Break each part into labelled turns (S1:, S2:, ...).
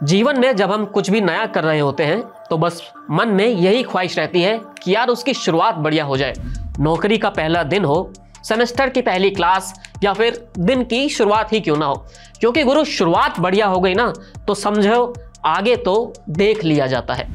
S1: जीवन में जब हम कुछ भी नया कर रहे होते हैं तो बस मन में यही ख्वाहिश रहती है कि यार उसकी शुरुआत बढ़िया हो जाए। नौकरी का पहला दिन हो, सेमेस्टर की पहली क्लास या फिर दिन की शुरुआत ही क्यों ना हो, क्योंकि गुरु शुरुआत बढ़िया हो गई ना तो समझो आगे तो देख लिया जाता है।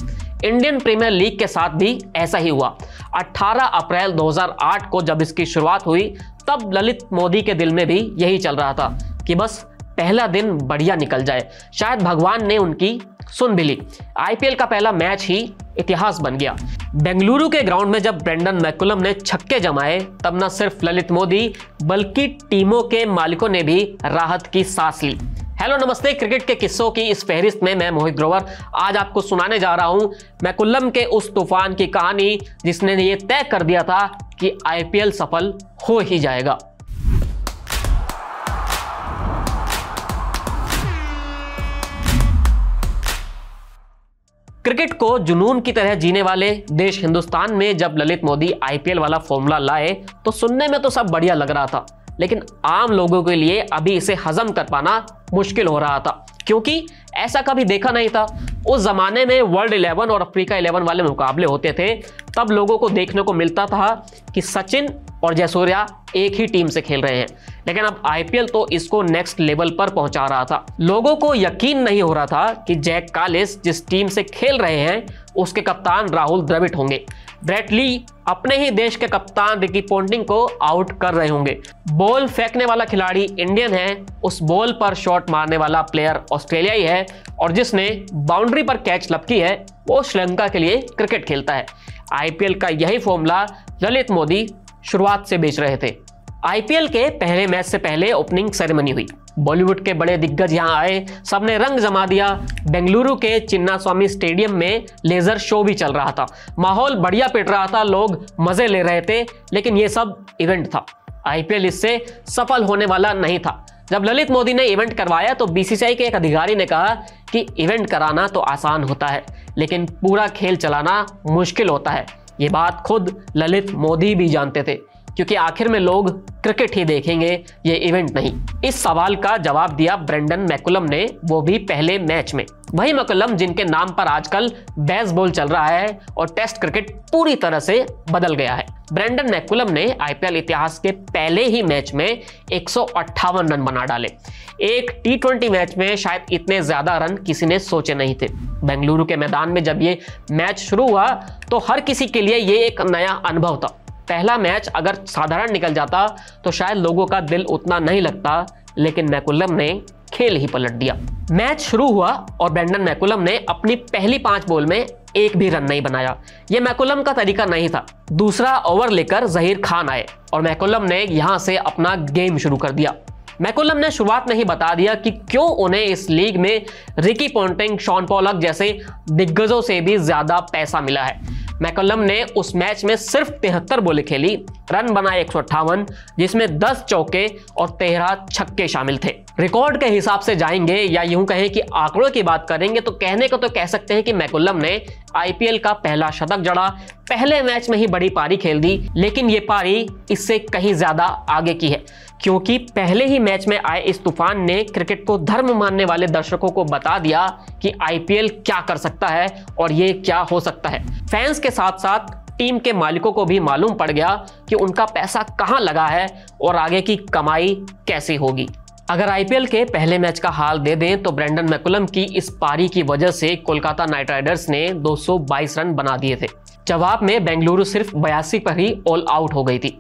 S1: इंडियन प्रीमियर लीग के साथ भी ऐसा ही हुआ। 18 अप्रैल 2008 को जब इसकी शुरुआत हुई तब ललित मोदी के दिल में भी यही चल रहा था कि बस पहला दिन बढ़िया निकल जाए। शायद भगवान ने उनकी सुन भी ली। आईपीएल का पहला मैच ही इतिहास बन गया। बेंगलुरु के ग्राउंड में जब ब्रेंडन मैकुलम ने छक्के जमाए तब न सिर्फ ललित मोदी बल्कि टीमों के मालिकों ने भी राहत की सांस ली। हेलो नमस्ते, क्रिकेट के किस्सों की इस फहरिस्त में मैं मोहित ग्रोवर आज आपको सुनाने जा रहा हूं मैकुलम के उस तूफान की कहानी जिसने ये तय कर दिया था कि आईपीएल सफल हो ही जाएगा। क्रिकेट को जुनून की तरह जीने वाले देश हिंदुस्तान में जब ललित मोदी आईपीएल वाला फॉर्मूला लाए तो सुनने में तो सब बढ़िया लग रहा था, लेकिन आम लोगों के लिए अभी इसे हजम कर पाना मुश्किल हो रहा था, क्योंकि ऐसा कभी देखा नहीं था। उस जमाने में वर्ल्ड 11 और अफ्रीका 11 वाले मुकाबले होते थे, तब लोगों को देखने को मिलता था कि सचिन और जयसूर्या एक ही टीम से खेल रहे हैं, लेकिन अब आईपीएल तो इसको नेक्स्ट लेवल पर पहुंचा रहा था। लोगों को यकीन नहीं हो रहा था कि जैक कालिस जिस टीम से खेल रहे हैं उसके कप्तान राहुल द्रविड़ होंगे। ब्रेट ली अपने ही देश के कप्तान रिकी पोंटिंग को आउट कर रहे होंगे। बॉल फेंकने वाला खिलाड़ी इंडियन है, उस बॉल पर शॉट मारने वाला प्लेयर ऑस्ट्रेलियाई है और जिसने बाउंड्री पर कैच लपकी है वो श्रीलंका के लिए क्रिकेट खेलता है। आईपीएल का यही फॉर्मूला ललित मोदी शुरुआत से बेच रहे थे। आईपीएल के पहले मैच से पहले ओपनिंग सेरेमनी हुई। बॉलीवुड के बड़े दिग्गज यहां आए, सबने रंग जमा दिया। बेंगलुरु के चिन्नास्वामी स्टेडियम में लेजर शो भी चल रहा था। माहौल बढ़िया पिट रहा था, लोग मजे ले रहे थे, लेकिन यह सब इवेंट था। आईपीएल इससे सफल होने वाला नहीं था। जब ललित मोदी ने इवेंट करवाया तो बीसीसीआई के एक अधिकारी ने कहा कि इवेंट कराना तो आसान होता है, लेकिन पूरा खेल चलाना मुश्किल होता है। ये बात खुद ललित मोदी भी जानते थे, क्योंकि आखिर में लोग क्रिकेट ही देखेंगे, ये इवेंट नहीं। इस सवाल का जवाब दिया ब्रेंडन मैकुलम ने, वो भी पहले मैच में। वही मैकुलम जिनके नाम पर आजकल बेसबॉल चल रहा है और टेस्ट क्रिकेट पूरी तरह से बदल गया है। ब्रेंडन मैकुलम ने आईपीएल इतिहास के पहले ही मैच में 158 रन बना डाले। एक टी20 मैच में शायद इतने ज्यादा रन किसी ने सोचे नहीं थे। बेंगलुरु के मैदान में जब ये मैच शुरू हुआ तो हर किसी के लिए ये एक नया अनुभव था। पहला मैच अगर साधारण निकल जाता तो शायद लोगों का दिल उतना नहीं लगता, लेकिन मैकुलम ने खेल ही पलट दिया। मैच शुरू हुआ और ब्रेंडन मैकुलम ने अपनी पहली 5 बॉल में एक भी रन नहीं बनाया। यह मैकुलम का तरीका नहीं था। दूसरा ओवर लेकर जहीर खान आए और मैकुलम ने यहां से अपना गेम शुरू कर दिया। मैकुलम ने शुरुआत में ही बता दिया कि क्यों उन्हें इस लीग में रिकी पोंटिंग, शॉन पॉलक जैसे दिग्गजों से भी ज्यादा पैसा मिला है। मैकुलम ने उस मैच में सिर्फ 73 बॉलें खेली, रन बनाए 158, जिसमें 10 चौके और 13 छक्के शामिल थे। रिकॉर्ड के हिसाब से जाएंगे या यूं कहें कि आंकड़ों की बात करेंगे तो कहने को तो कह सकते हैं कि मैकुलम ने आईपीएल का पहला शतक जड़ा, पहले मैच में ही बड़ी पारी खेल दी। लेकिन ये पारी इससे कहीं ज्यादा आगे की है, क्योंकि पहले ही मैच में आए इस तूफान ने क्रिकेट को धर्म मानने वाले दर्शकों को बता दिया कि आईपीएल क्या कर सकता है और ये क्या हो सकता है। फैंस के साथ साथ टीम के मालिकों को भी मालूम पड़ गया कि उनका पैसा कहां लगा है और आगे की कमाई कैसी होगी। अगर आईपीएल के पहले मैच का हाल दे दें तो ब्रेंडन मैकुलम की इस पारी की वजह से कोलकाता नाइट राइडर्स ने 222 रन बना दिए थे। जवाब में बेंगलुरु सिर्फ 82 पर ही ऑल आउट हो गई थी।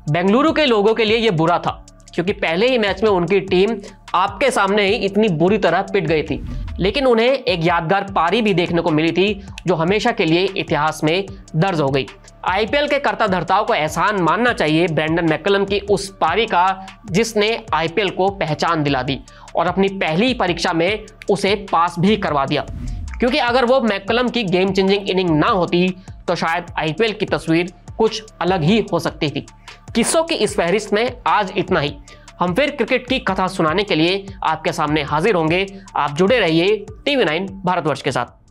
S1: बेंगलुरु के लोगों के लिए यह बुरा था, क्योंकि पहले ही मैच में उनकी टीम आपके सामने ही इतनी बुरी तरह पिट गई थी, लेकिन उन्हें एक यादगार पारी भी देखने को मिली थी जो हमेशा के लिए इतिहास में दर्ज हो गई। आईपीएल के कर्ता धर्ताओं को एहसान मानना चाहिए ब्रेंडन मैकुलम की उस पारी का, जिसने आईपीएल को पहचान दिला दी और अपनी पहली परीक्षा में उसे पास भी करवा दिया। क्योंकि अगर वो मैकुलम की गेम चेंजिंग इनिंग ना होती तो शायद आईपीएल की तस्वीर कुछ अलग ही हो सकती थी। किस्सों की इस फहरिस्त में आज इतना ही। हम फिर क्रिकेट की कथा सुनाने के लिए आपके सामने हाजिर होंगे। आप जुड़े रहिए टीवी 9 भारतवर्ष के साथ।